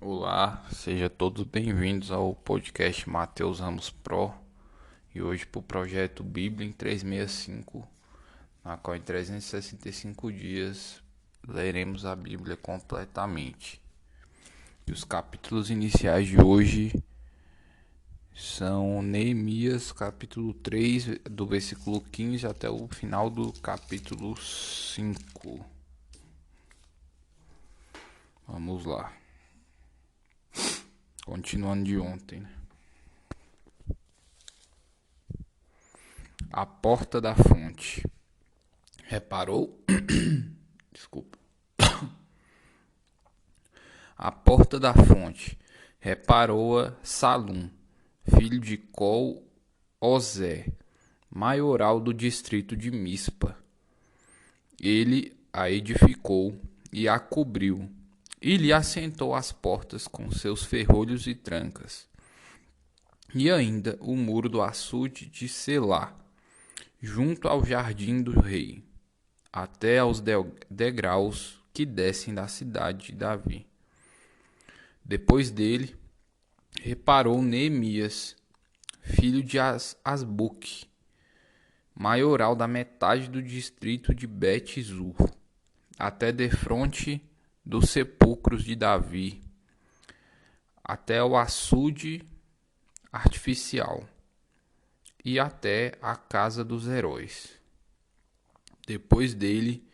Olá, sejam todos bem-vindos ao podcast Mateus Ramos Pro e hoje para o projeto Bíblia em 365, na qual em 365 dias leremos a Bíblia completamente. E os capítulos iniciais de hoje são Neemias, capítulo 3, do versículo 15 até o final do capítulo 5. Vamos lá, continuando de ontem, né? A porta da fonte. Reparou? Desculpa. A porta da fonte. Reparou-a Salum, filho de Col-Ozé, maioral do distrito de Mispa. Ele a edificou e a cobriu, e lhe assentou as portas com seus ferrolhos e trancas. E ainda o muro do açude de Selá, junto ao jardim do rei, até aos degraus que descem da cidade de Davi. Depois dele, reparou Neemias, filho de Asbuque, maioral da metade do distrito de Bet-Zur, até defronte dos sepulcros de Davi, até o açude artificial e até a casa dos heróis. Depois dele,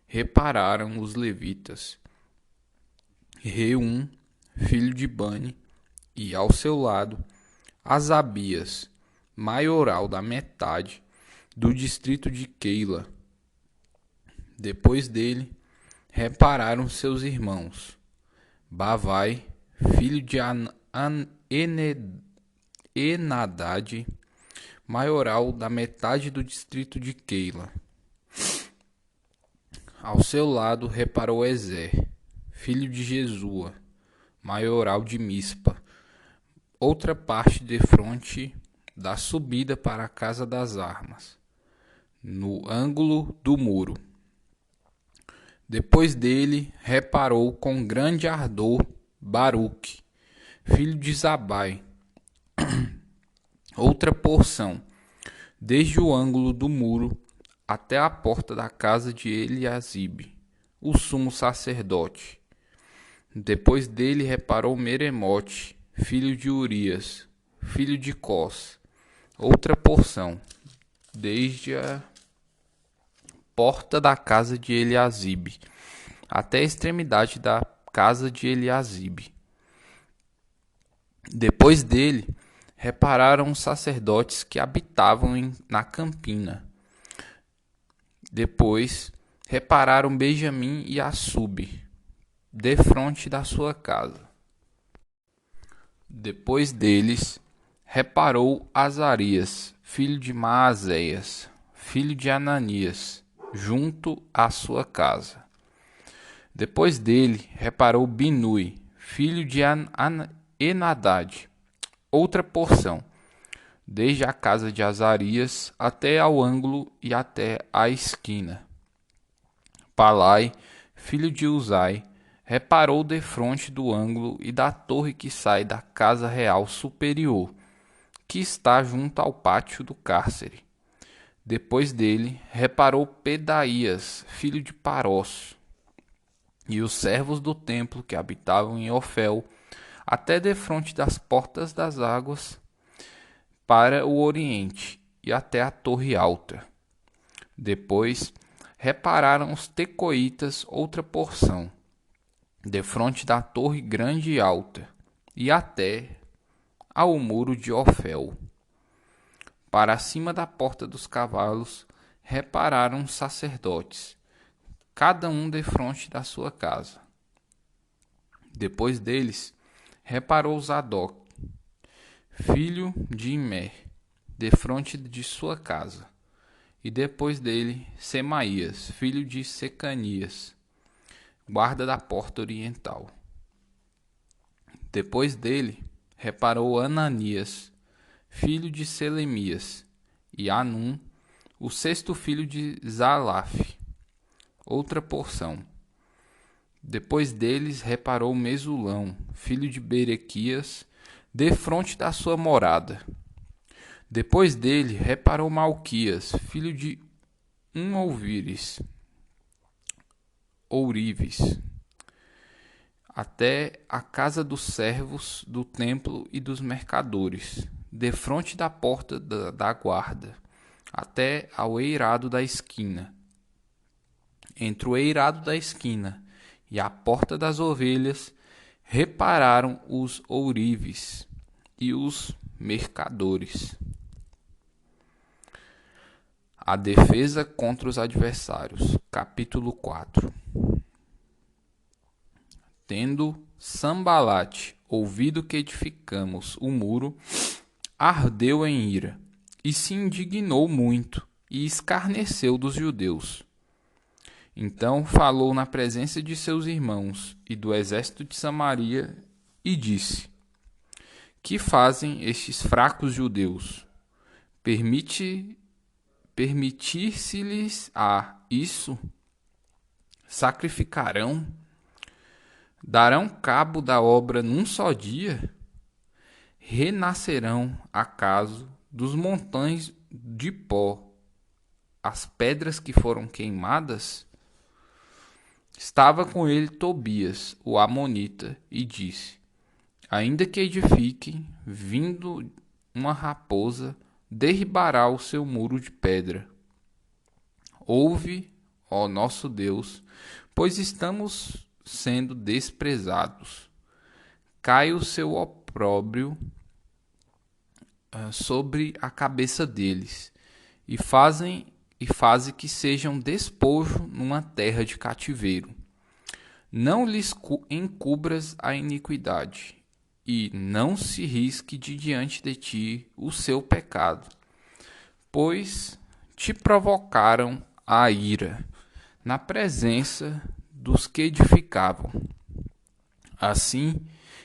repararam os levitas, Reum, filho de Bani, e ao seu lado, Asabias, maioral da metade do distrito de Keila. Depois dele, repararam seus irmãos, Bavai, filho de Enadad, maioral da metade do distrito de Keila. Ao seu lado, reparou Ezer, filho de Jesua, maioral de Mispa, outra parte defronte da subida para a casa das armas, no ângulo do muro. Depois dele, reparou com grande ardor Baruque, filho de Zabai, outra porção, desde o ângulo do muro até a porta da casa de Eliasibe, o sumo sacerdote. Depois dele reparou Meremote, filho de Urias, filho de Cós, outra porção, desde a porta da casa de Eliasibe até a extremidade da casa de Eliasibe. Depois dele, repararam os sacerdotes que habitavam na campina. Depois, repararam Benjamim e Assub, defronte da sua casa. Depois deles, reparou Azarias, filho de Maazéias, filho de Ananias, junto à sua casa. Depois dele, reparou Binui, filho de Enadad, outra porção, desde a casa de Azarias até ao ângulo e até a esquina. Palai, filho de Uzai, reparou defronte do ângulo e da torre que sai da casa real superior, que está junto ao pátio do cárcere. Depois dele, reparou Pedaías, filho de Parós, e os servos do templo que habitavam em Ofel, até defronte das portas das águas, para o oriente, e até a torre alta. Depois, repararam os tecoitas outra porção, defronte da torre grande e alta, e até ao muro de Ofel. Para cima da porta dos cavalos, repararam os sacerdotes, cada um defronte da sua casa. Depois deles, reparou Zadok, filho de Imer, defronte de sua casa. E depois dele, Semaías, filho de Secanias, guarda da porta oriental. Depois dele, reparou Ananias, filho de Selemias, e Anum, o sexto filho de Zalaf, outra porção, Depois deles reparou Mesulão, filho de Berequias, defronte da sua morada. Depois dele reparou Malquias, filho de Ourives, até a casa dos servos do templo e dos mercadores, defronte da porta da guarda, até ao eirado da esquina. Entre o eirado da esquina e a porta das ovelhas, repararam os ourives e os mercadores. A defesa contra os adversários. Capítulo 4. Tendo Sambalate ouvido que edificamos o muro, ardeu em ira, e se indignou muito, e escarneceu dos judeus. Então falou na presença de seus irmãos e do exército de Samaria, e disse: Que fazem estes fracos judeus? Permitir-se-lhes isso? Sacrificarão? Darão cabo da obra num só dia? Renascerão, acaso, dos montões de pó as pedras que foram queimadas? Estava com ele Tobias, o amonita, e disse: Ainda que edifiquem, vindo uma raposa, derribará o seu muro de pedra. Ouve, ó nosso Deus, pois estamos sendo desprezados. Cai o seu opróbrio sobre a cabeça deles, e faze que sejam despojo numa terra de cativeiro. Não lhes encubras a iniquidade, e não se risque de diante de ti o seu pecado, pois te provocaram a ira na presença dos que edificavam. Assim,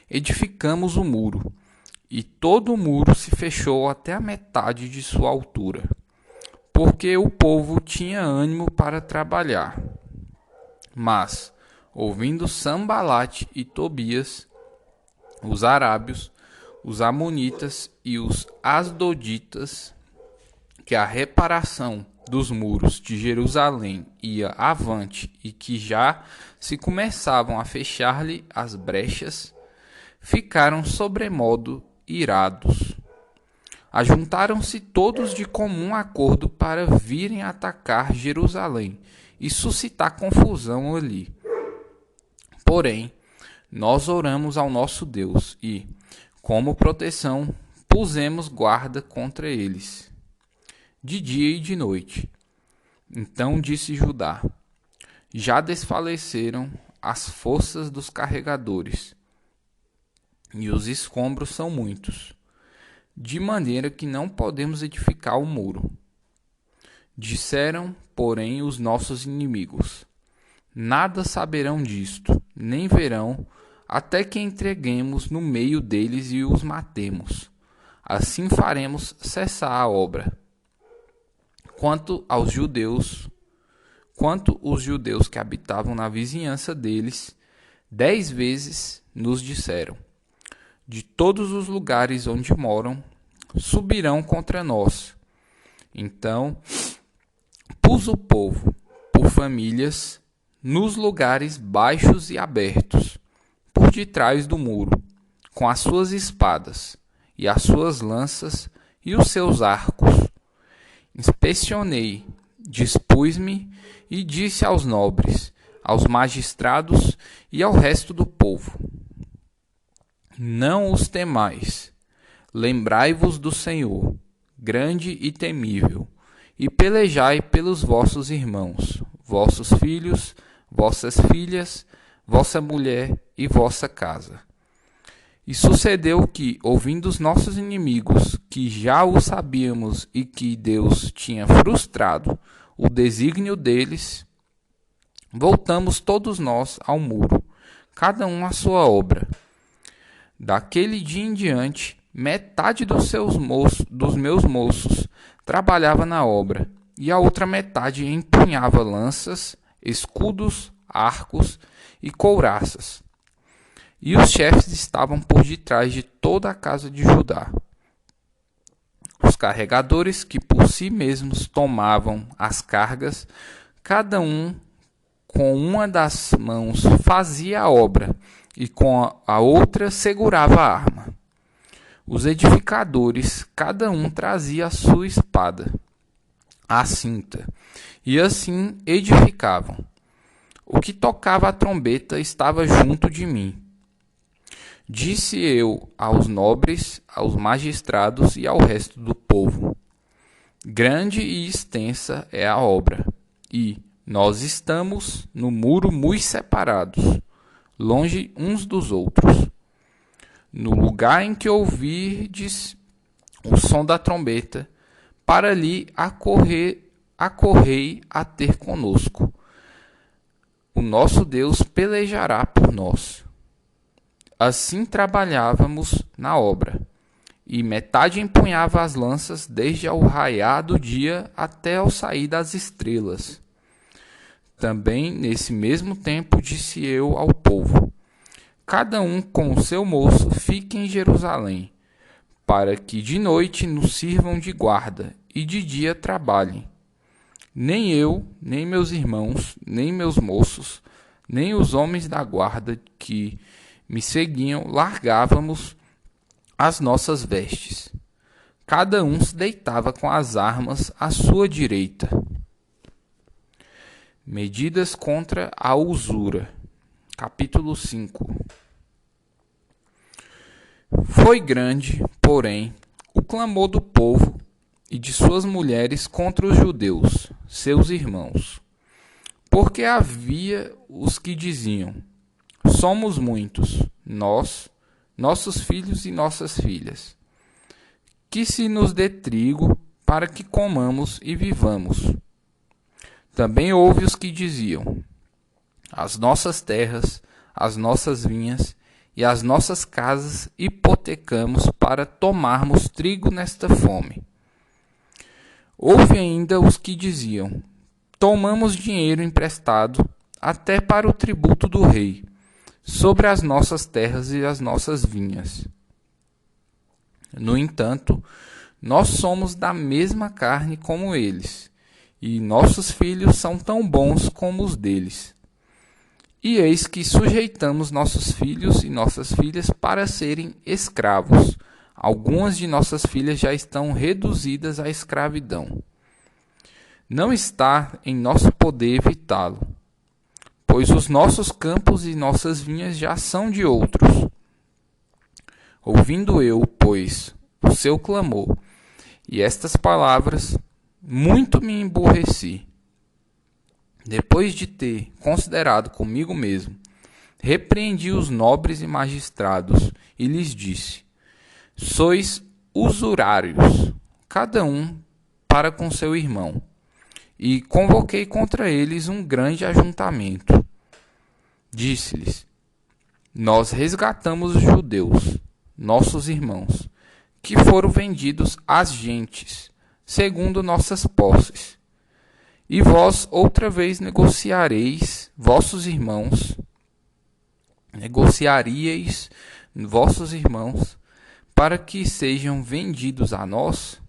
edificamos o muro, e todo o muro se fechou até a metade de sua altura, porque o povo tinha ânimo para trabalhar. Mas, ouvindo Sambalate e Tobias, os arábios, os amonitas e os asdoditas, que a reparação dos muros de Jerusalém ia avante e que já se começavam a fechar-lhe as brechas, ficaram sobremodo irados. Ajuntaram-se todos de comum acordo para virem atacar Jerusalém e suscitar confusão ali. Porém, nós oramos ao nosso Deus e, como proteção, pusemos guarda contra eles, de dia e de noite. Então disse Judá: Já desfaleceram as forças dos carregadores, e os escombros são muitos, de maneira que não podemos edificar o muro. Disseram, porém, os nossos inimigos: Nada saberão disto, nem verão, até que entreguemos no meio deles e os matemos. Assim faremos cessar a obra. Quanto os judeus que habitavam na vizinhança deles, 10 vezes nos disseram: De todos os lugares onde moram, subirão contra nós. Então pus o povo, por famílias, nos lugares baixos e abertos, por detrás do muro, com as suas espadas, e as suas lanças, e os seus arcos. Inspecionei, dispus-me e disse aos nobres, aos magistrados e ao resto do povo: Não os temais, lembrai-vos do Senhor, grande e temível, e pelejai pelos vossos irmãos, vossos filhos, vossas filhas, vossa mulher e vossa casa. E sucedeu que, ouvindo os nossos inimigos, que já o sabíamos e que Deus tinha frustrado o desígnio deles, voltamos todos nós ao muro, cada um à sua obra. Daquele dia em diante, metade dos meus moços trabalhava na obra, e a outra metade empunhava lanças, escudos, arcos e couraças. E os chefes estavam por detrás de toda a casa de Judá. Os carregadores que por si mesmos tomavam as cargas, cada um com uma das mãos fazia a obra e com a outra segurava a arma. Os edificadores, cada um trazia a sua espada, a cinta, e assim edificavam. O que tocava a trombeta estava junto de mim. Disse eu aos nobres, aos magistrados e ao resto do povo: grande e extensa é a obra, e nós estamos no muro muito separados, longe uns dos outros. No lugar em que ouvirdes o som da trombeta, para ali acorrei a ter conosco. O nosso Deus pelejará por nós. Assim trabalhávamos na obra, e metade empunhava as lanças desde ao raiar do dia até ao sair das estrelas. Também nesse mesmo tempo disse eu ao povo: cada um com o seu moço fique em Jerusalém, para que de noite nos sirvam de guarda e de dia trabalhem. Nem eu, nem meus irmãos, nem meus moços, nem os homens da guarda que me seguiam largávamos as nossas vestes. Cada um se deitava com as armas à sua direita. Medidas contra a usura. Capítulo 5. Foi grande, porém, o clamor do povo e de suas mulheres contra os judeus, seus irmãos. Porque havia os que diziam: somos muitos, nós, nossos filhos e nossas filhas. Que se nos dê trigo para que comamos e vivamos. Também houve os que diziam: as nossas terras, as nossas vinhas e as nossas casas hipotecamos para tomarmos trigo nesta fome. Houve ainda os que diziam: tomamos dinheiro emprestado até para o tributo do rei, sobre as nossas terras e as nossas vinhas. No entanto, nós somos da mesma carne como eles, e nossos filhos são tão bons como os deles. E eis que sujeitamos nossos filhos e nossas filhas para serem escravos. Algumas de nossas filhas já estão reduzidas à escravidão. Não está em nosso poder evitá-lo, pois os nossos campos e nossas vinhas já são de outros. Ouvindo eu, pois, o seu clamor e estas palavras, muito me emburreci. Depois de ter considerado comigo mesmo, repreendi os nobres e magistrados e lhes disse: sois usurários, cada um para com seu irmão. E convoquei contra eles um grande ajuntamento. Disse-lhes: nós resgatamos os judeus, nossos irmãos, que foram vendidos às gentes, segundo nossas posses. E vós outra vez negociaríeis vossos irmãos, para que sejam vendidos a nós?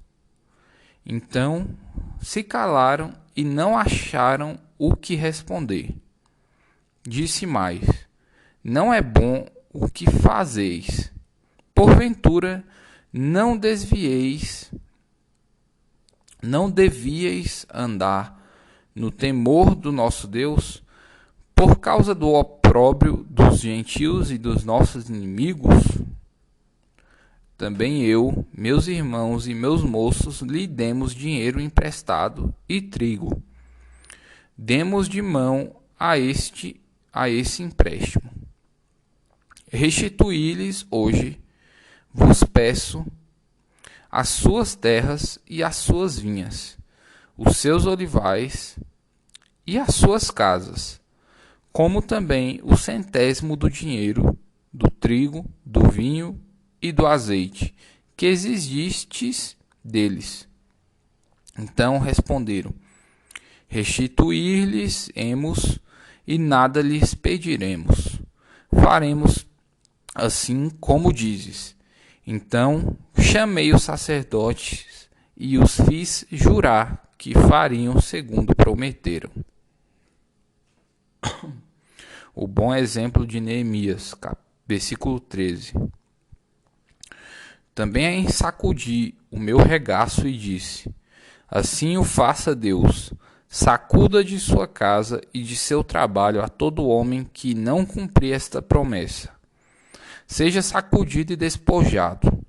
Então se calaram e não acharam o que responder. Disse mais: não é bom o que fazeis. Porventura não devíeis andar no temor do nosso Deus, por causa do opróbrio dos gentios e dos nossos inimigos? Também eu, meus irmãos e meus moços lhe demos dinheiro emprestado e trigo. Demos de mão a esse empréstimo. Restituí-lhes hoje, vos peço, as suas terras e as suas vinhas, os seus olivais e as suas casas, como também o centésimo do dinheiro, do trigo, do vinho e do azeite, que exigistes deles. Então responderam: restituir-lhes-emos, e nada lhes pediremos. Faremos assim como dizes. Então chamei os sacerdotes e os fiz jurar que fariam segundo prometeram. O bom exemplo de Neemias, versículo 13. Também sacudi o meu regaço e disse: assim o faça Deus, sacuda de sua casa e de seu trabalho a todo homem que não cumprir esta promessa. Seja sacudido e despojado.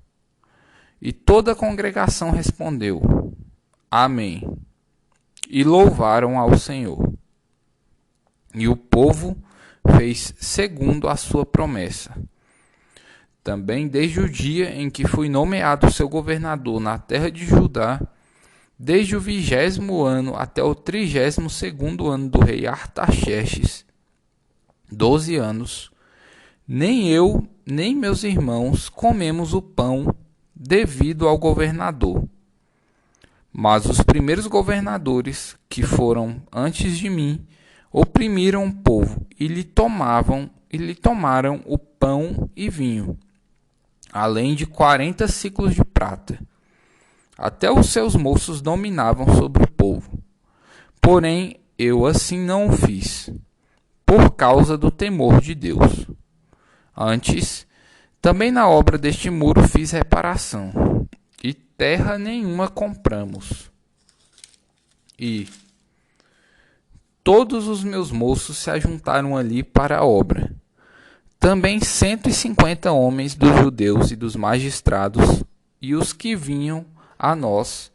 E toda a congregação respondeu: Amém. E louvaram ao Senhor. E o povo fez segundo a sua promessa. Também desde o dia em que fui nomeado seu governador na terra de Judá, desde o 20º ano até o 32º ano do rei Artaxerxes, 12 anos, nem eu, nem meus irmãos comemos o pão devido ao governador. Mas os primeiros governadores, que foram antes de mim, oprimiram o povo e lhe tomaram o pão e vinho, além de 40 ciclos de prata. Até os seus moços dominavam sobre o povo. Porém, eu assim não o fiz, por causa do temor de Deus. Antes, também na obra deste muro fiz reparação, e terra nenhuma compramos. E todos os meus moços se ajuntaram ali para a obra. Também 150 homens dos judeus e dos magistrados, e os que vinham a nós,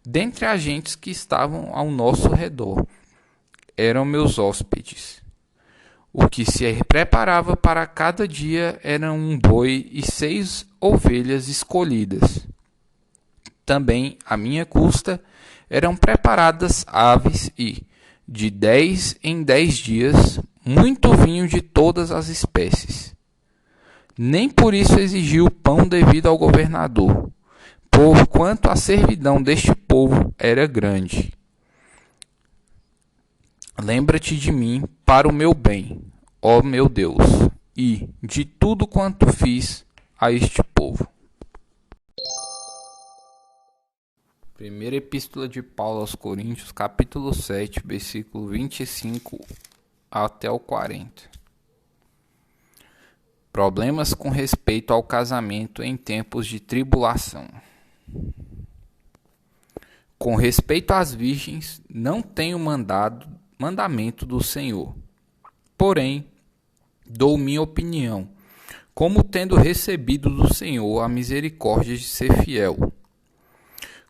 dentre agentes que estavam ao nosso redor, eram meus hóspedes. O que se preparava para cada dia era um boi e 6 ovelhas escolhidas. Também, à minha custa, eram preparadas aves e, de 10 em 10 dias, muito vinho de todas as espécies. Nem por isso exigi o pão devido ao governador, porquanto a servidão deste povo era grande. Lembra-te de mim para o meu bem, ó meu Deus, e de tudo quanto fiz a este povo. Primeira Epístola de Paulo aos Coríntios, capítulo 7, versículo 25 até o 40. Problemas com respeito ao casamento em tempos de tribulação. Com respeito às virgens, não tenho mandamento do Senhor. Porém, dou minha opinião, como tendo recebido do Senhor a misericórdia de ser fiel.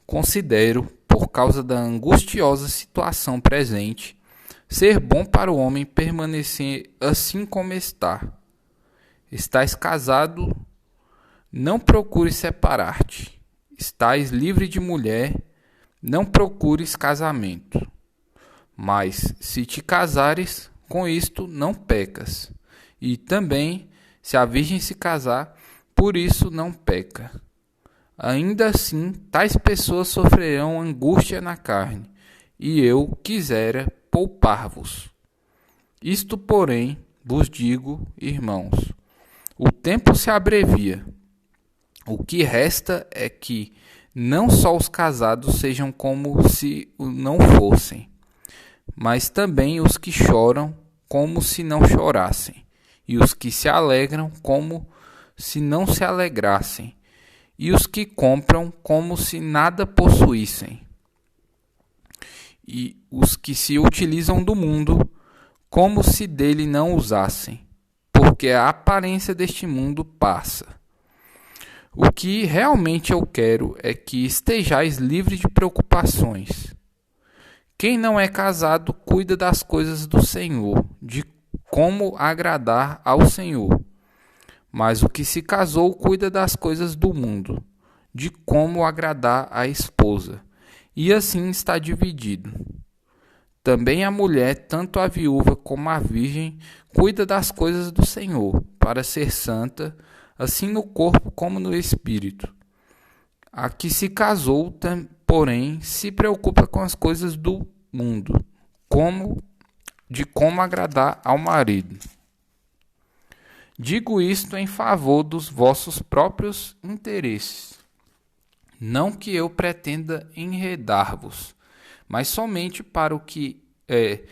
Considero, por causa da angustiosa situação presente, ser bom para o homem permanecer assim como está. Estás casado, não procures separar-te. Estás livre de mulher, não procures casamento. Mas, se te casares, com isto não pecas. E também, se a virgem se casar, por isso não peca. Ainda assim, tais pessoas sofrerão angústia na carne, e eu quisera poupar-vos. Isto, porém, vos digo, irmãos, o tempo se abrevia. O que resta é que não só os casados sejam como se não fossem, mas também os que choram como se não chorassem, e os que se alegram como se não se alegrassem, e os que compram como se nada possuíssem, e os que se utilizam do mundo como se dele não usassem, porque a aparência deste mundo passa. O que realmente eu quero é que estejais livres de preocupações. Quem não é casado cuida das coisas do Senhor, de como agradar ao Senhor. Mas o que se casou cuida das coisas do mundo, de como agradar à esposa, e assim está dividido. Também a mulher, tanto a viúva como a virgem, cuida das coisas do Senhor, para ser santa, assim no corpo como no espírito. A que se casou, porém, se preocupa com as coisas do mundo, como de como agradar ao marido. Digo isto em favor dos vossos próprios interesses. Não que eu pretenda enredar-vos, mas somente para o que é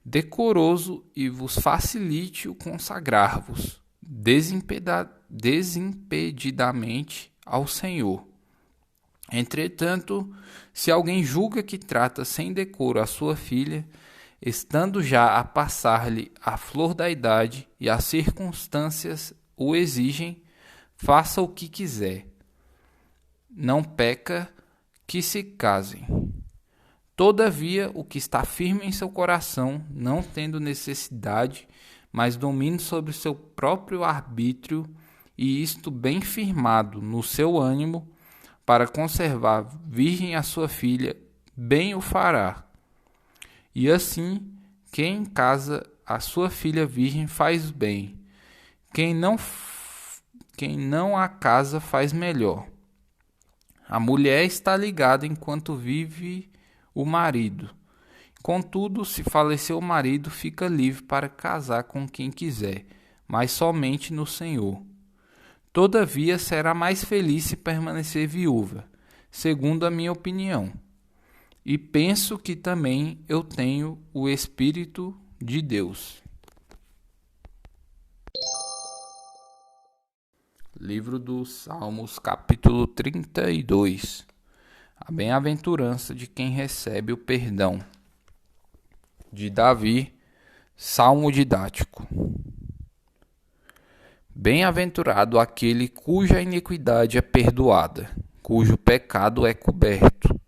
decoroso e vos facilite o consagrar-vos desimpedidamente ao Senhor. Entretanto, se alguém julga que trata sem decoro a sua filha, estando já a passar-lhe a flor da idade e as circunstâncias o exigem, faça o que quiser. Não peca que se casem. Todavia, o que está firme em seu coração, não tendo necessidade, mas domine sobre o seu próprio arbítrio, e isto bem firmado no seu ânimo, para conservar virgem a sua filha, bem o fará. E assim, quem casa a sua filha virgem faz bem. Quem não a casa faz melhor. A mulher está ligada enquanto vive o marido. Contudo, se falecer o marido, fica livre para casar com quem quiser, mas somente no Senhor. Todavia, será mais feliz se permanecer viúva, segundo a minha opinião. E penso que também eu tenho o Espírito de Deus. Livro dos Salmos, capítulo 32. A bem-aventurança de quem recebe o perdão. De Davi, salmo didático. Bem-aventurado aquele cuja iniquidade é perdoada, cujo pecado é coberto.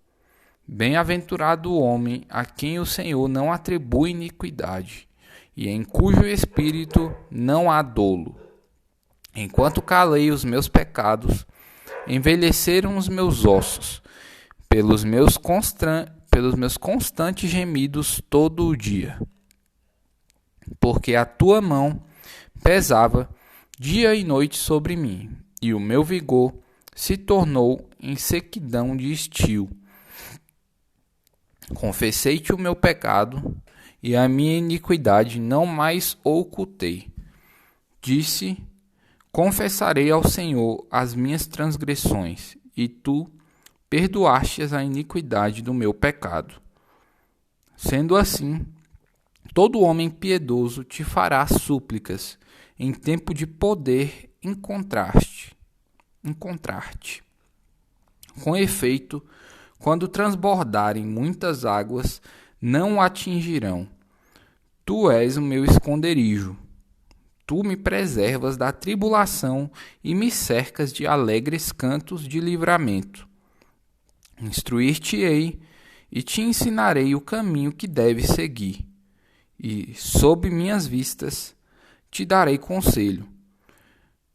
Bem-aventurado o homem a quem o Senhor não atribui iniquidade, e em cujo espírito não há dolo. Enquanto calei os meus pecados, envelheceram os meus ossos, pelos meus constantes gemidos todo o dia. Porque a tua mão pesava dia e noite sobre mim, e o meu vigor se tornou em sequidão de estio. Confessei-te o meu pecado, e a minha iniquidade não mais ocultei. Disse: confessarei ao Senhor as minhas transgressões, e tu perdoastes a iniquidade do meu pecado. Sendo assim, todo homem piedoso te fará súplicas, em tempo de poder encontrar-te. Com efeito, quando transbordarem muitas águas, não o atingirão. Tu és o meu esconderijo. Tu me preservas da tribulação e me cercas de alegres cantos de livramento. Instruir-te-ei e te ensinarei o caminho que deves seguir. E, sob minhas vistas, te darei conselho.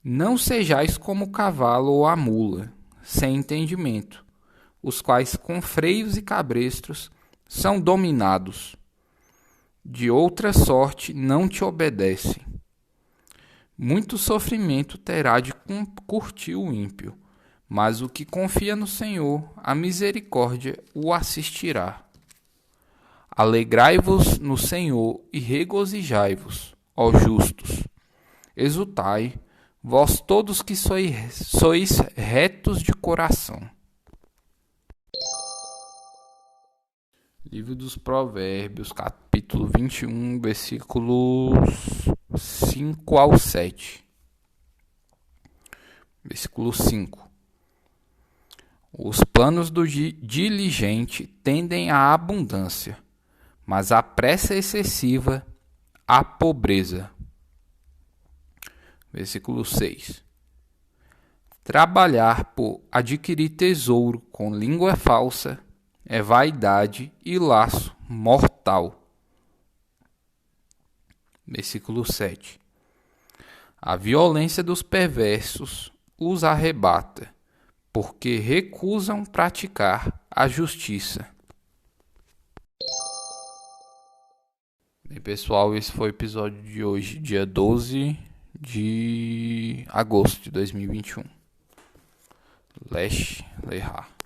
Não sejais como o cavalo ou a mula, sem entendimento, os quais com freios e cabrestos são dominados. De outra sorte não te obedecem. Muito sofrimento terá de curtir o ímpio, mas o que confia no Senhor, a misericórdia o assistirá. Alegrai-vos no Senhor e regozijai-vos, ó justos. Exultai, vós todos que sois retos de coração. Livro dos Provérbios, capítulo 21, versículos 5 ao 7. Versículo 5. Os planos do diligente tendem à abundância, mas a pressa excessiva à pobreza. Versículo 6. Trabalhar por adquirir tesouro com língua falsa é vaidade e laço mortal. Versículo 7. A violência dos perversos os arrebata, porque recusam praticar a justiça. Bem, pessoal, esse foi o episódio de hoje, dia 12 de agosto de 2021. Lesh Lehar.